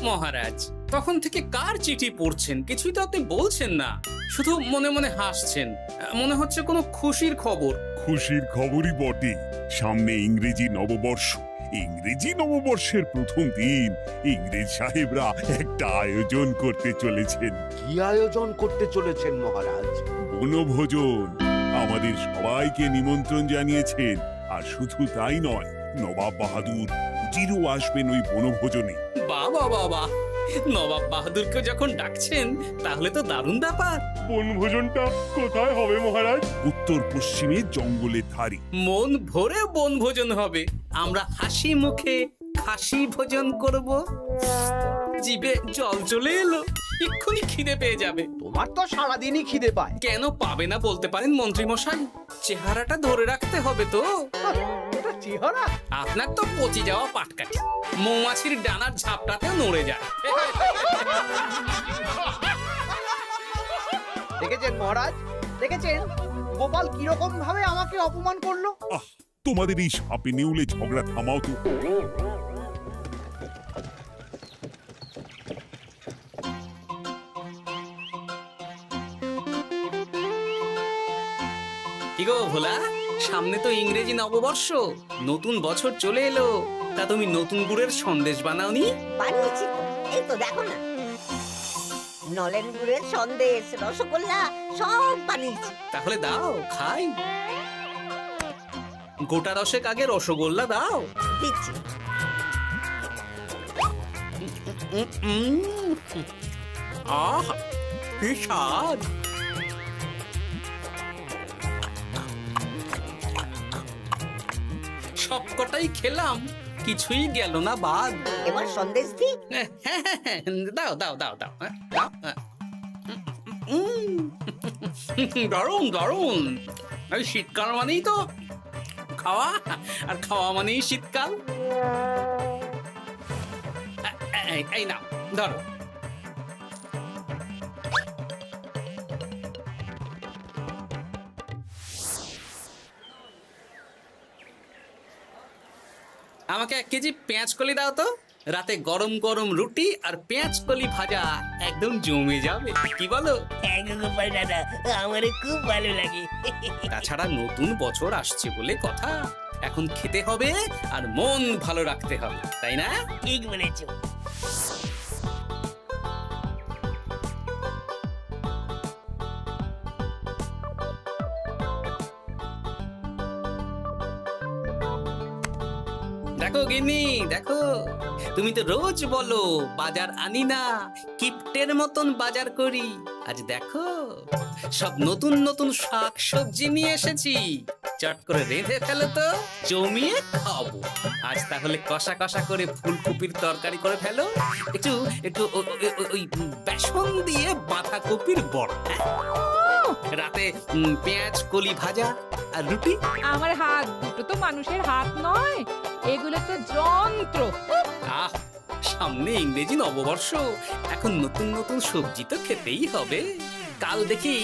মহারাজ, তখন থেকে কার চিঠি পড়ছেন কিছুই তো আপনি বলছেন না, শুধু মনে মনে হাসছেন। মনে হচ্ছে কোনো খুশির খবর। খুশির খবরই বটে, সামনে ইংরেজি নববর্ষ। ইংরেজি নববর্ষের প্রথম দিন ইংরেজ সাহেবরা একটা আয়োজন করতে চলেছেন। কি আয়োজন করতে চলেছেন মহারাজ? বনভোজন। আমাদের সবাইকে নিমন্ত্রণ জানিয়েছেন। আর শুধু তাই নয়, নবাব বাহাদুর জিরো আসবেন ওই বনভোজনে। বাবা বাবা, নবাব বাহাদুরকে যখন ডাকছেন তাহলে তো দারুণ ব্যাপার। বনভোজনটা কোথায় হবে মহারাজ? উত্তর পশ্চিমে জঙ্গলের ধারে। মন ভরে বনভোজন হবে। আমরা হাসি মুখে খাসি ভোজন করব। জিভে জল চলে এলো, এক্ষুনি খিদে পেয়ে যাবে। তোমার তো সারাদিনই খিদে পায়। কেন পাবে না বলতে পারেন মন্ত্রী মশাই? চেহারাটা ধরে রাখতে হবে তো। এটা চেহারা? আপনার তো পচে যাওয়া পাটকাঠি মৌমাছির ডানার ঝাপটাতে নড়ে যায়। দেখেছেন মহারাজ, দেখেছেন গোপাল কিরকম ভাবে আমাকে অপমান করলো? আহ, তোমাদের এই সাপে নেউলে ঝগড়া থামাও তো। কি গো ভোলা, সামনে তো ইংরেজি নববর্ষ, নতুন বছর চলে এলো। তা তুমি নতুন গুড়ের সন্দেশ বানাওনি? বানিয়েছি তো, এই তো দেখো না, নলেন গুড়ের সন্দেশ, রসগোল্লা সব বানিয়েছি। তাহলে দাও খাই। গোটা দশেক আগে রসগোল্লা দাও। দিচ্ছি। আহ, কি স্বাদ! সবকটাই খেলাম, কিছুই গেল না বাদ। এবার সন্দেশ দি। দাও দাও দাও দাও, দাও। দারুণ দারুণ। এই শীতকাল মানেই তো খাওয়া, আর খাওয়া মানেই শীতকাল। এই নাও ধরো। আমাকে 1 কেজি পেঁয়াজ কলি দাও তো। রাতে গরম গরম রুটি আর পেঁয়াজ কলি ভাজা একদম জমে যাবে, কি বলো? গোপাল দাদা, আমারও খুব ভালো লাগে। তাছাড়া নতুন বছর আসছে বলে কথা, এখন খেতে হবে আর মন ভালো রাখতে হবে, তাই না? ঠিক বলেছো। দেখো গিন্নি, দেখো, তুমি তো রোজ বলো বাজার আনি না, কিপ্টের মতন বাজার করি। আজ দেখো সব নতুন নতুন শাক সবজি নিয়ে এসেছি। চট করে রেঁধে ফেলো তো, জমিয়ে খাবো। আজ তাহলে কষা কষা করে ফুলকপির তরকারি করে ফেলো, একটু একটু ওই বেসন দিয়ে বাঁধাকপির বড়া। রাতে পেঁয়াজ কলি ভাজা আর রুটি। আমার হাত দুটো তো মানুষের হাত নয়, এগুলো তো যন্ত্র। আহ, সামনে ইংরেজি নববর্ষ, এখন নতুন নতুন সবজি তো খেতেই হবে। কাল দেখি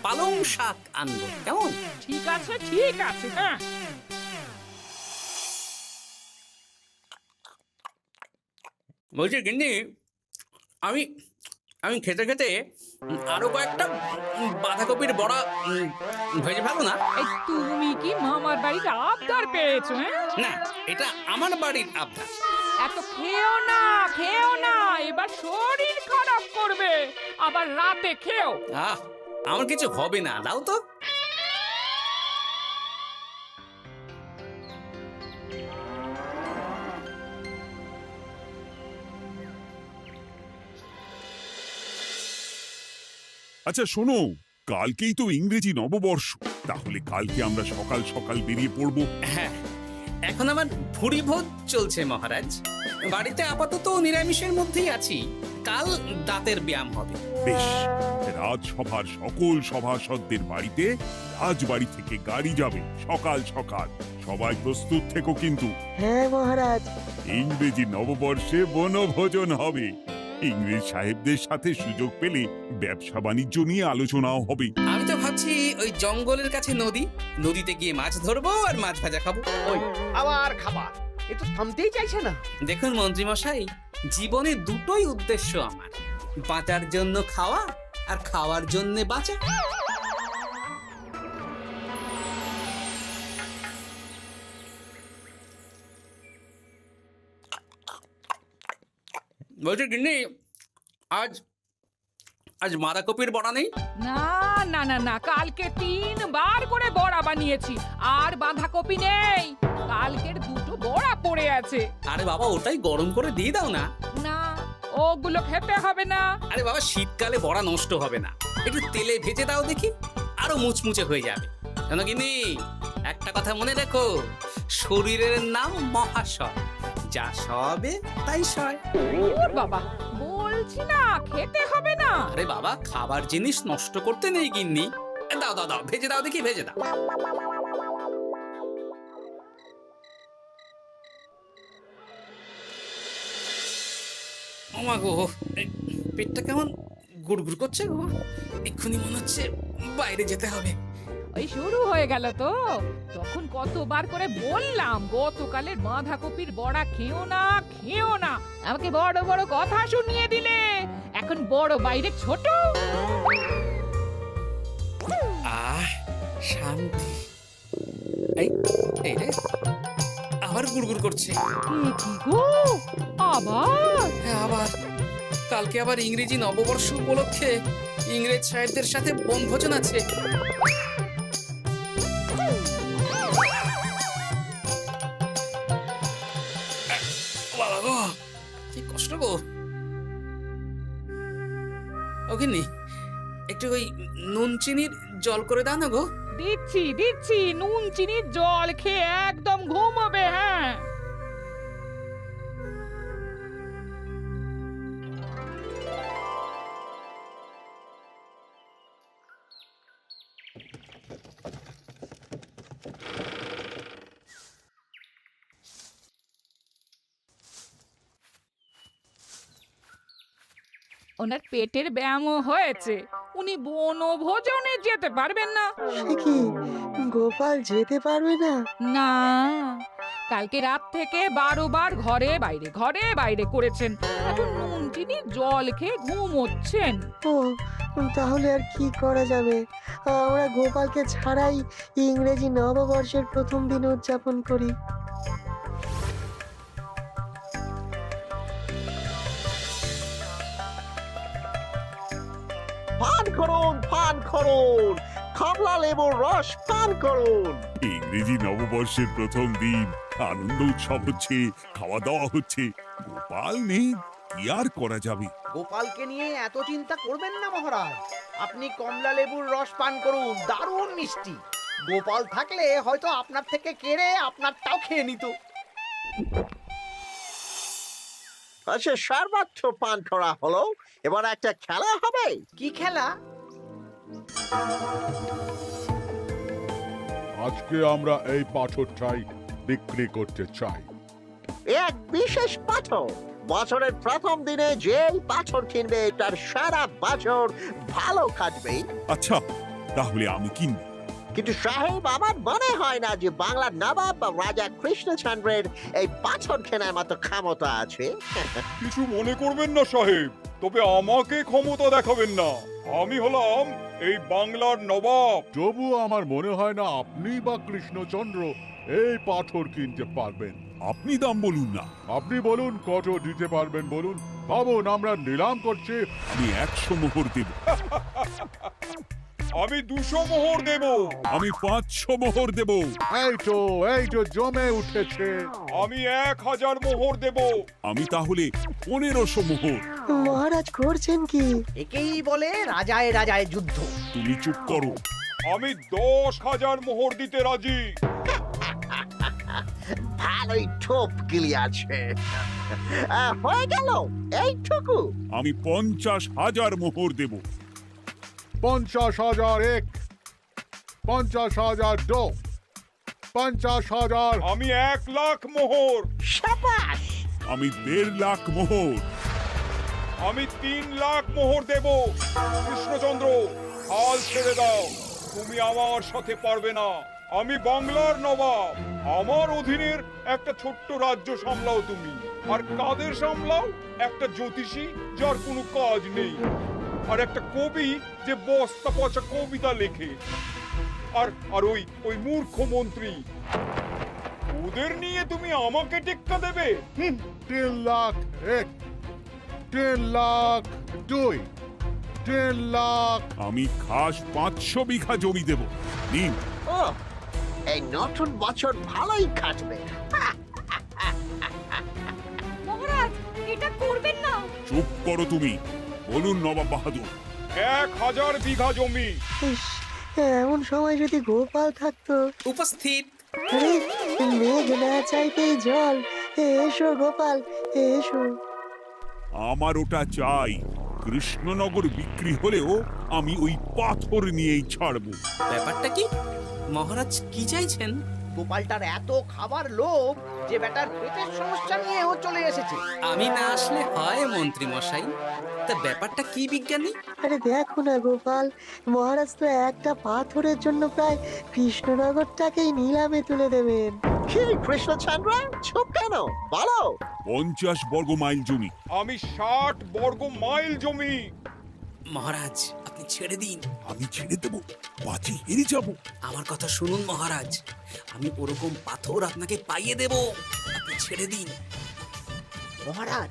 পালং শাক আনবো, কেমন? ঠিক আছে ঠিক আছে, হ্যাঁ। বলছি গিন্নি, আমি আমি খেতে খেতে আরো কয়েকটা বাঁধাকপির বড়া ভেজে ফেলো না। এই তুমি কি মামার বাড়ির আবদার পেয়েছো? হ্যাঁ, না, এটা আমার বাড়ির আবদার। এত খেও না, খেও না, এবার শরীর খারাপ করবে। আবার রাতে খেও। আহ, আমার কিছু হবে না, দাও তো। আচ্ছা শোনো, কালকেই তো ইংরেজি নববর্ষ, তাহলে কালকে আমরা সকাল সকাল বেরিয়ে পড়বো। হ্যাঁ, এখন আমার ভুঁড়ি ভোজ চলছে মহারাজ। বাড়িতে আপাতত নিরামিষের মধ্যেই আছি। কাল দাঁতের ব্যায়াম হবে। বেশ, রাজসভার সকল সভাসদদের বাড়িতে রাজবাড়ি থেকে গাড়ি যাবে সকাল সকাল। সবাই প্রস্তুত থেকো কিন্তু। হ্যাঁ মহারাজ। ইংরেজি নববর্ষে বনভোজন হবে। ইংরেজ সাহেবদের সাথে সুযোগ পেলে ব্যবসা বাণিজ্য নিয়ে আলোচনাও হবে। আমি তো ভাবছি ওই জঙ্গলের কাছে নদী, নদীতে গিয়ে মাছ ধরবো আর মাছ ভাজা খাবো। ওই আবার খাবার, এ তো থামতেই চাইছে না। দেখুন মন্ত্রীমশাই, জীবনে দুটোই উদ্দেশ্য আমার, বাঁচার জন্য খাওয়া আর খাওয়ার জন্য বাঁচা। বলছি গিন্নি, আজ আজ বাঁধাকপির বড়া নেই? না না না না, কালকে 3 বার করে বড়া বানিয়েছি, আর বাঁধাকপি নেই। কালকের 2টো বড়া পড়ে আছে। আরে বাবা, ওটাই গরম করে দিয়ে দাও না। না, ওগুলো খেতে হবে না। আরে বাবা, শীতকালে বড়া নষ্ট হবে না, একটু তেলে ভেজে দাও দেখি, আরো মুচমুচে হয়ে যাবে। জানো গিন্নি, একটা কথা মনে রেখো, শরীরের নাম মহাশয়, যা সবে তাই সয়। ওর বাবা, বলছি না খেতে হবে না। আরে বাবা, খাবার জিনিস নষ্ট করতে নেই গিন্নি। দাও দাও দাও, ভেজে দাও দেখি, ভেজে দাও। ওমা গো, এই পেটটা কেমন গুড়গুড় করছে গো, এক্ষুনি মনে হচ্ছে বাইরে যেতে হবে। ওই শুরু হয়ে গেল তো। তখন কতবার করে বললাম গতকালের বাঁধাকপির বড়া খেও না, খেও না। আমাকে বড় বড় কথা শুনিয়ে দিলে, এখন বড় বাইরে ছোট। আহ, শান্তি। এই এই রে, আবার গুড়গুড় করছে। এ কি গো, আবার? হ্যাঁ, আবার। কালকে আবার ইংরেজি নববর্ষ উপলক্ষে ইংরেজ সাহেবদের সাথে বনভোজন আছে। বাবা গো, কি কষ্ট গো। ওখানে একটু ওই নুন চিনির জল করে দাও না গো। দিচ্ছি দিচ্ছি, নুন চিনির জল খেয়ে একদম ঘুমাবে। হ্যাঁ, ওনার পেটের ব্যায়ামও হয়েছে, উনি বনভোজনে যেতে পারবেন না। সে কি গোপাল যেতে পারবে না? না, কালকে রাত থেকে 12 বার ঘরে বাইরে করেছেন, এখন নুন চিনি জল খেয়ে ঘুমোচ্ছেন। ও, তাহলে আর কি করা যাবে? আমরা গোপালকে ছাড়াই ইংরেজি নববর্ষের প্রথম দিন উদযাপন করি। পান করুন, পান করুন, কমলা লেবুর রস পান করুন। ইংরেজি নববর্ষের প্রথম দিন, আনন্দ উৎসব হচ্ছে, খাওয়া দাওয়া হচ্ছে। গোপাল নেই, কি আর করা যাবে? গোপালকে নিয়ে এত চিন্তা করবেন না মহারাজ, আপনি কমলা লেবুর রস পান করুন, দারুণ মিষ্টি। গোপাল থাকলে হয়তো আপনার থেকে কেড়ে আপনারটাও খেয়ে নিত। আচ্ছা, সর্বোচ্চ পান করা হলো, এবার একটা খেলা হবে। কি খেলা? আজকে আমরা এই পাথরটাই বিক্রি করতে চাই। এক বিশেষ পাথর, বছরের প্রথম দিনে যে পাথর কিনবে তার সারা বছর ভালো কাটবে। আচ্ছা, তাহলে আমি কিনব। কিন্তু সাহেব, আমার মনে হয় না যে বাংলার নবাব বা রাজা কৃষ্ণচন্দ্রের এই পাথর কেনার মতো ক্ষমতা আছে। কিছু মনে করবেন না সাহেব, তবে আমাকে ক্ষমতা দেখাবেন না। আমি হলাম এই বাংলার নবাব। তবুও আমার মনে হয় না আপনি বা কৃষ্ণচন্দ্র এই পাথর কিনতে পারবেন। আপনি দাম বলুন না। আপনি বলুন কত দিতে পারবেন বলুন, ভাবুন, আমরা নিলাম করছি। আমি 100 মোহর দেব। আমি 200 মোহর দেব। আমি 500 মোহর দেব। এই তো জমে উঠেছে। আমি 1000 মোহর দেব। আমি তাহলে 1500 মোহর। মহারাজ করছেন কি? একেই বলে রাজায় রাজায় যুদ্ধ। তুমি চুপ করো। আমি 10,000 মোহর দিতে রাজি। ভালোই ঠোপ গিলি আছে। হয়ে গেল এইটুকু। আমি 50,000 মোহর দেব। 50,000 এক, 50,000 দো, 50,000। আমি 1 লাখ মোহর। সাবাস। আমি 1.5 লাখ মোহর। আমি 3 লাখ মোহর দেব। কৃষ্ণচন্দ্র, হাল ছেড়ে দাও, তুমি আমার সাথে পারবে না। আমি বাংলার নবাব। আমার অধীনের একটা ছোট্ট রাজ্য সামলাও তুমি, আর কাদের সামলাও? একটা জ্যোতিষী যার কোনো কাজ নেই, আর একটা কবি যে বস্তা পচা কবিতা লেখে, আর আর ওই মূর্খ মন্ত্রী। ওদের নিয়ে তুমি আমাকে টেক্কা দেবে? 10 লাখ 1, 10 লাখ 2, 10 লাখ। আমি খাস 500 বিঘা জমি দেব। নিন। ও, এই নতুন বছর ভালোই কাটবে। মহারাজ এটা করবেন না। চুপ করো তুমি। বলুন নবাব বাহাদুর। 1000 বিঘা জমি। ইস, এমন সময় যদি গোপাল থাকতো। উপস্থিত। আরে, মেঘ না চাইতেই জল। এসো গোপাল, এসো। আমার ওটা চাই। কৃষ্ণনগর বিক্রি হলেও আমি ওই পাথর নিয়েই ছাড়বো। ব্যাপারটা কি মহারাজ, কি চাইছেন? গোপালটার এত খাবার লোভ যে বেটার পেটের সমস্যা নিয়েও চলে এসেছে। আমি না আসলে হয় মন্ত্রী মশাই। তা ব্যাপারটা কি বিজ্ঞানী? আরে দেখো না গোপাল, মহারাজ তো একটা পাথরের জন্য প্রায় কৃষ্ণনগরটাকেই নিলামে তুলে দেবেন। কি কৃষ্ণচন্দ্র, চুপ কেন? বলো। 50 বর্গ মাইল জমি। আমি 60 বর্গ মাইল জমি। মহারাজ আপনি ছেড়ে দিন। আমি ছেড়ে দেবো? বাজি হেরে যাব। আমার কথা শুনুন মহারাজ, আমি ওরকম পাথর আপনাকে পাইয়ে দেব। আপনি ছেড়ে দিন। মহারাজ,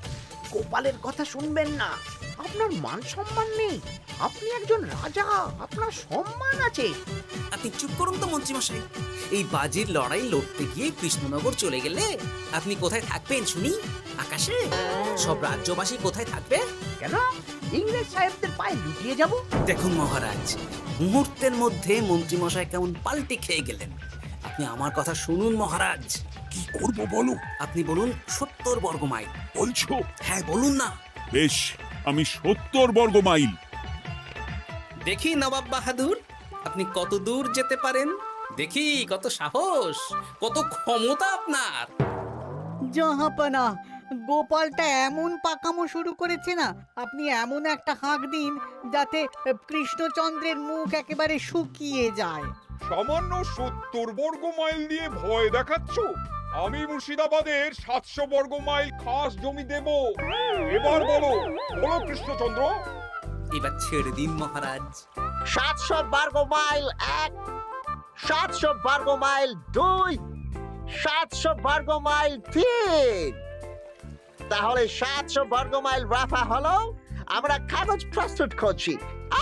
গোপালের কথা শুনবেন না। আপনার মান সম্মান নেই। আপনি একজন রাজা, আপনার সম্মান আছে। আপনি চুপ করুন তো মন্ত্রী মশাই। এই বাজির লড়াই লড়তে গিয়ে কৃষ্ণনগর চলে গেলে আপনি কোথায় থাকবেন শুনি? আকাশে? সব রাজ্যবাসী কোথায় থাকবে? কেন ইংরেজ সাহেবদের পায়ে লুটিয়ে যাব? দেখুন মহারাজ, মুহূর্তের মধ্যে মন্ত্রী মশাই কেমন পাল্টি খেয়ে গেলেন। আপনি আমার কথা শুনুন মহারাজ। কি করব বলো? আপনি বলুন 70 বর্গ মাইল। বলছো? হ্যাঁ বলুন না। বেশ, আমি 70 বর্গ মাইল। দেখি নবাব বাহাদুর, আপনি কত দূর যেতে পারেন। দেখি কত সাহস, কত ক্ষমতা আপনার। জাহাপানা, গোপালটা এমন পাকামো শুরু করেছে না, আপনি এমন একটা হাঁক দিন যাতে কৃষ্ণচন্দ্রের মুখ একেবারে শুকিয়ে যায়। সামান্য 70 বর্গ মাইল দিয়ে ভয় দেখাচ্ছ? আমি মুর্শিদাবাদের 700 বর্গ মাইল খাস জমি দেব। এবার বলো, বলো কৃষ্ণচন্দ্র। এবার ছেড়ে দিন মহারাজ। 700 বর্গ মাইল 1, 700 বর্গ মাইল 2, 700 বর্গ মাইল 3। তাহলে 700 বর্গ মাইল রাফা হলো। আমরা কাগজ প্রস্তুত করছি।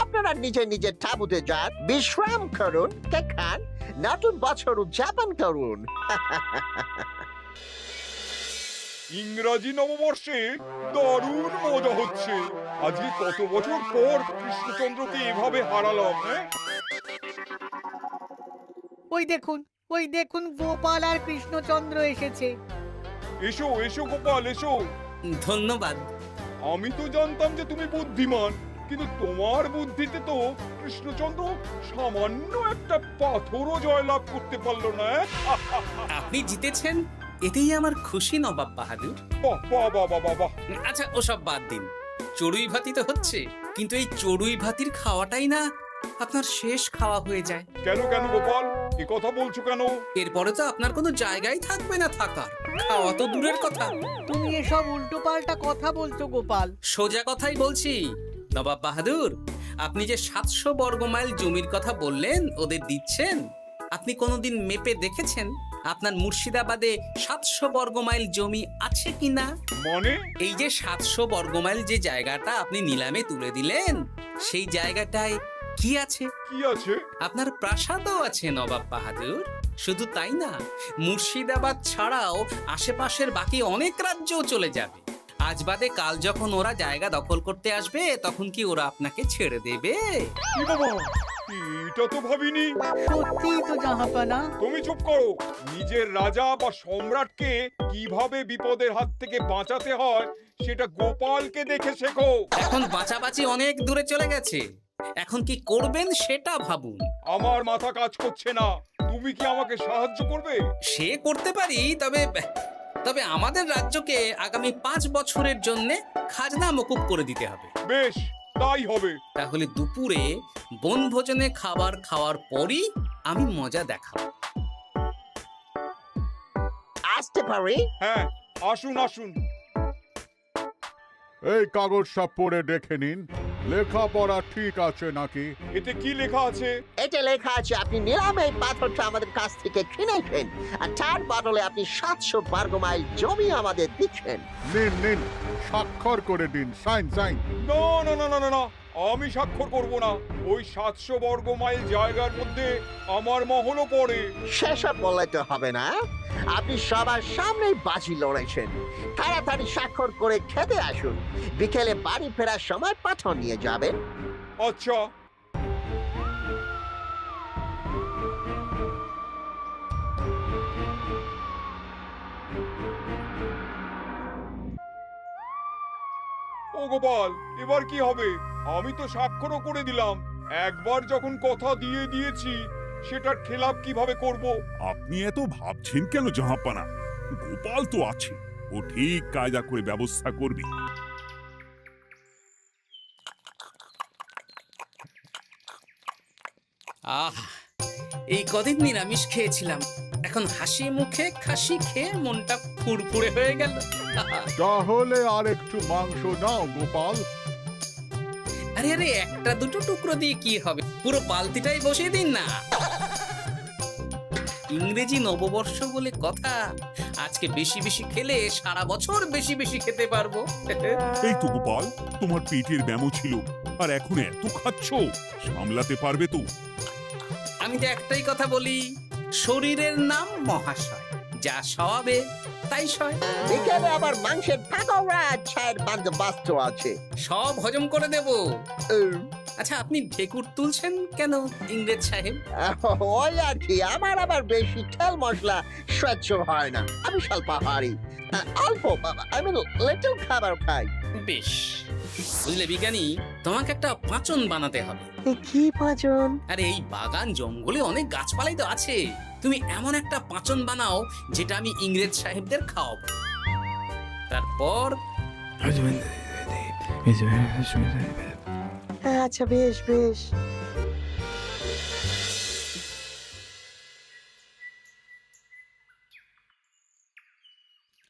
আপনারা নিজে নিজে তাঁবুতে যান, বিশ্রাম করুন, খান, নতুন বছর উদযাপন করুন। ইংরাজি নববর্ষে দারুণ মজা হচ্ছে। আজকে কত বছর পর কৃষ্ণচন্দ্রকে এভাবে হারালাম। হ্যাঁ, ওই দেখুন গোপাল আর কৃষ্ণচন্দ্র এসেছে। এসো এসো গোপাল, এসো। ধন্যবাদ। আমি তো জানতাম যে তুমি বুদ্ধিমান, কিন্তু তোমার বুদ্ধিতে তো কৃষ্ণচন্দ্র সামান্য একটা পাথরও জয়লাভ করতে পারলো না। আপনি জিতেছেন, এতেই আমার খুশি নবাব বাহাদুর। বাহ বাহ বাহ বাহ বাহ বাহ। আচ্ছা ওসব বাদ দিন, চড়ুই ভাতি তো হচ্ছে, কিন্তু এই চড়ুই ভাতির খাওয়াটাই না আপনার শেষ খাওয়া হয়ে যায়। কেন কেন গোপাল, এ কথা বলছো কেন? এরপরে তো আপনার কোনো জায়গাই থাকবে না থাকার। খাওয়া তো দূরের কথা। তুমি এসব উল্টোপাল্টা কথা বলছো গোপাল। সোজা কথাই বলছি নবাব বাহাদুর। আপনি যে 700 বর্গ মাইল জমির কথা বললেন ওদের দিচ্ছেন, আপনি কোনোদিন মেপে দেখেছেন আপনার মুর্শিদাবাদে 700 বর্গ মাইল জমি আছে কিনা? মানে? এই যে 700 বর্গ মাইল যে জায়গাটা আপনি নিলামে তুলে দিলেন, সেই জায়গাটায় কি আছে? কি আছে? আপনার প্রাসাদও আছে নবাব বাহাদুর। শুধু তাই না, মুর্শিদাবাদ ছাড়াও আশেপাশের বাকি অনেক রাজ্যও চলে যাবে। আজ বাদে কাল যখন ওরা জায়গা দখল করতে আসবে, তখন কি ওরা আপনাকে ছেড়ে দেবে? কি বাবা, এটা তো ভাবিনি। সত্যিই তো জাহাপানা। তুমি চুপ করো। নিজের রাজা বা সম্রাটকে কিভাবে বিপদের হাত থেকে বাঁচাতে হয় সেটা গোপালকে দেখে শেখো। এখন বাঁচাবাঁচি অনেক দূরে চলে গেছে, এখন কি করবেন সেটা ভাবুন। আমার মাথা কাজ করছে না। তুমি কি আমাকে সাহায্য করবে? সে করতে পারি, তবে আমাদের রাজ্যকে আগামী 5 বছরের জন্য খাজনা মকুব করে দিতে হবে। বেশ, তাই হবে। তাহলে দুপুরে বনভোজনে খাবার খাওয়ার পরই আমি মজা দেখাবো। আসতে পারি? হ্যাঁ, আসুন আসুন। এই কাগজটা পড়ে দেখে নিন, লেখাপড়া ঠিক আছে নাকি? এতে কি লেখা আছে? এটা লেখা আছে আপনি নিলামে এই পাথরটা আমাদের কাছ থেকে কিনেছেন, আর তার বদলে আপনি 700 বর্গ মাইল জমি আমাদের দিচ্ছেন। নিন নিন, স্বাক্ষর করে দিন, সাইন সাইন। না না না না না না, আমি স্বাক্ষর করব না। ওই 700 বর্গ মাইল জায়গার মধ্যে আমার মহলও পড়ে। সেসব বললে তো হবে না, আপনি সবার সামনেই বাজি লড়েছেন। তাড়াতাড়ি স্বাক্ষর করে খেতে আসুন, বিকেলে বাড়ি ফেরার সময় পাথর নিয়ে যাবেন। আচ্ছা। ও গোপাল, এবার কি হবে? আমি তো স্বাক্ষরও করে দিলাম। একবার যখন কথা দিয়ে দিয়েছি, সেটার খেলাপ কিভাবে করব? আপনি এত ভাবছেন কেন জাহাপানা? গোপাল তো আছে, ও ঠিক কায়দা করে ব্যবস্থা করবে। আহ, এই কদিন নিরামিষ খেয়েছিলাম, এখন হাসি মুখে খাসি খেয়ে মনটা ফুরফুরে হয়ে গেল। তাহলে আর একটু মাংস নাও গোপাল। আরে আরে, একটা দুটো টুকরো দিয়ে কি হবে, পুরো বালতিটাই বসিয়ে দিন না। ইংরেজি নববর্ষ বলে কথা, আজকে বেশি বেশি খেলে সারা বছর বেশি বেশি খেতে পারবো। এই তো গোপাল, তোমার পেটের ব্যামো ছিল, আর এখন এত খাচ্ছ, সামলাতে পারবে তো? আমি তো একটাই কথা বলি, শরীরের নাম মহাশয়, যা সওয়াবে তাই সয়। বিকেলে আবার মাংসের পাকোড়া চায়ের বন্দোবস্ত আছে। সব হজম করে দেব। উম, আচ্ছা, আপনি ঢেকুর তুলছেন কেন ইংরেজ সাহেব? ওই আর কি, আমার আবার বেশি তেল মশলা সহ্য হয় না, আমি স্বল্পাহারী। অল্প, আমি লিটল খাবার খাই। বেশ, বুঝলে বিজ্ঞানী, তোমাকে একটা পাঁচন বানাতে হবে। এ কি পাঁচন? আরে এই বাগান জঙ্গলে অনেক গাছপালাই তো আছে, তুমি এমন একটা পাঁচন বানাও যেটা আমি ইংরেজ সাহেবদের খাওয়াবো। তারপর আচ্ছা বেশ বেশ।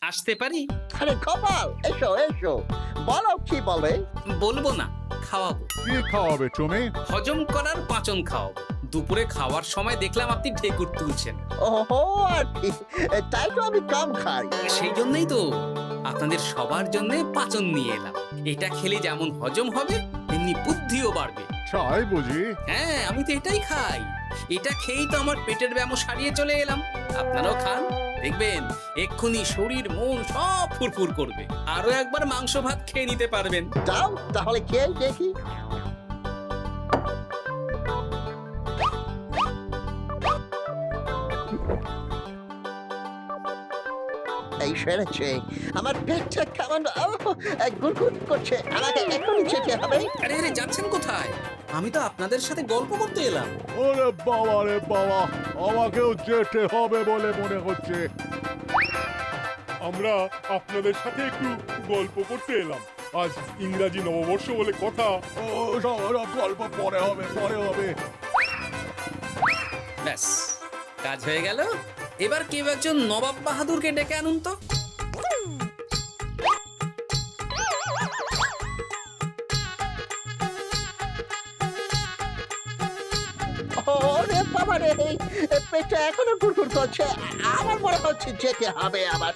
আসতে পারি? আরে গোপাল, এসো এসো, বলো কি বলে। বলবো না, খাওয়াবো। কি খাওয়াবে তুমি? হজম করার পাঁচন খাওয়াবো। দুপুরে খাওয়ার সময় দেখলাম আপনি ঢেকুর তুলছেন, ওহো, আর কি, তাই তো আমি কম খাই। সেই জন্যই তো আপনাদের সবার জন্য পাঁচন নিয়ে এলাম। এটা খেলে যেমন হজম হবে, তেমনি বুদ্ধিও বাড়বে। চাই বুঝি? হ্যাঁ, আমি তো এটাই খাই। এটা খেয়েই তো আমার পেটের ব্যামো সারিয়ে চলে এলাম। আপনারাও খান, দেখবেন এক্ষুনি শরীর মন সব ফুরফুর করবে। আরো একবার মাংস ভাত খেয়ে নিতে পারবেন। দাও তাহলে কে দেখি। এই সেরেছে, আমার পেটটা কেমন গুড়গুড় করছে, আমাকে এখনই যেতে হবে। আরে আরে, যাচ্ছেন কোথায়? আমি তো আপনাদের সাথে গল্প করতে এলাম। ওরে বাবা রে বাবা, আমাকেও যেতে হবে বলে মনে হচ্ছে। আমরা আপনাদের সাথে একটু গল্প করতে এলাম। আজ ইংরাজি নববর্ষ বলে কথা। ও সব গল্প পরে হবে, পরে হবে। ব্যাস, কাজ হয়ে গেল। এবার কেউ একজন নবাব বাহাদুরকে ডেকে আনুন তো। ওরে বাবা রে, পেটটা এখনো গুড়গুড় করছে, আমার মনে হচ্ছে যেতে হবে আবার।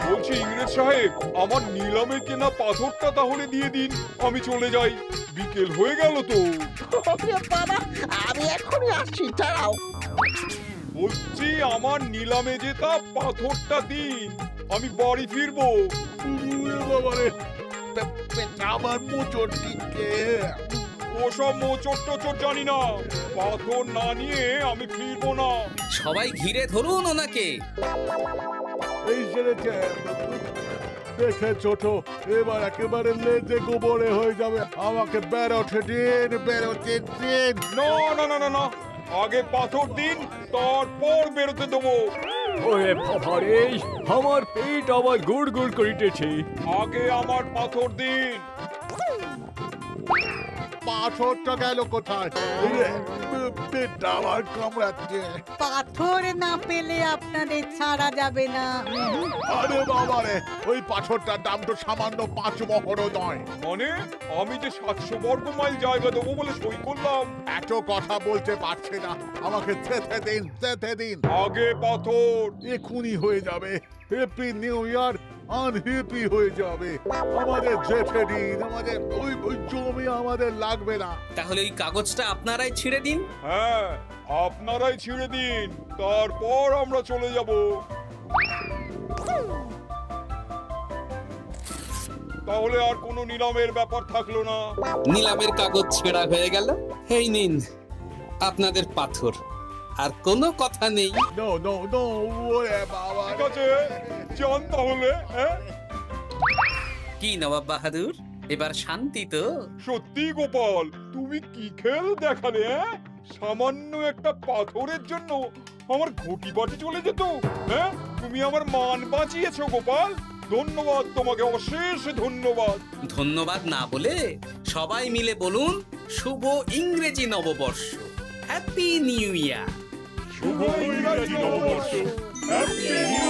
বলছি ইংরেজ সাহেব, আমার নিলামে কেনা পাথরটা তাহলে দিয়ে দিন, আমি চলে যাই। বিকেল হয়ে গেল তো। ওরে বাবা, আমি এখনই আসছি, দাঁড়াও। বলছি আমার নিলামে জেতা পাথরটা দিন, আমি বাড়ি ফিরবো। বাবা রে, আমার মোচর দিকে। ওসব মোচর টোচর জানি না, পাথর না নিয়ে আমি ফিরবো না। সবাই ঘিরে ধরুন ওনাকে। এই সেরেছে, দেখে ছোট, এবার একেবারে লেজে গোবরে হয়ে যাবে। আমাকে বেরোতে দিন, বেরোতে দিন। না না না না না, আগে পাথর দিন, তারপর বেরোতে দেবো। ওরে বাবা রে, আমার পেট আবার গুড় গুড় করিতেছে। আগে আমার পাথর দিন। পাথরটা গেল কোথায়? এই রে, পেটটা আমার কামড়াচ্ছে। পাথর না পেলে আপনাদের ছাড়া যাবে না। আরে বাবারে, ওই পাথরটার দাম তো সামান্য 5 মোহরও নয়। মানে আমি যে 700 বর্গ মাইল জায়গা দেবো বলে সই করলাম। এত কথা বলতে পারছে না, আমাকে যেতে দিন, যেতে দিন। আগে পাথর এখুনি হয়ে যাবে। হ্যাপি নিউ ইয়ার আনহ্যাপি হয়ে যাবে। আমাদের যেতে দিন, আমাদের ওই জমি আমাদের লাগবে না। তাহলে ওই কাগজটা আপনারাই ছিঁড়ে দিন। হ্যাঁ, আপনারাই ছিঁড়ে দিন, তারপর আমরা চলে যাব। তাহলে আর কোনো নিলামের ব্যাপার থাকলো না। নিলামের কাগজ ছেঁড়া হয়ে গেল। এই নিন আপনাদের পাথর, আর কোনো কথা নেই। নো নো নো, ওরে বাবা। ঠিক আছে, যান তাহলে। হ্যাঁ, কি নবাব বাহাদুর, এবার শান্তি তো? সত্যি গোপাল, তুমি কি খেল দেখালে? সামান্য একটা পাথরের জন্য আমার ঘটি বাটি চলে যেত। হ্যাঁ, তুমি আমার মান বাঁচিয়েছো গোপাল। ধন্যবাদ তোমাকে, অশেষ ধন্যবাদ। ধন্যবাদ না বলে সবাই মিলে বলুন শুভ ইংরেজি নববর্ষ, হ্যাপি নিউ ইয়ার। শুভ ইংরেজি নববর্ষ, হ্যাপি নিউ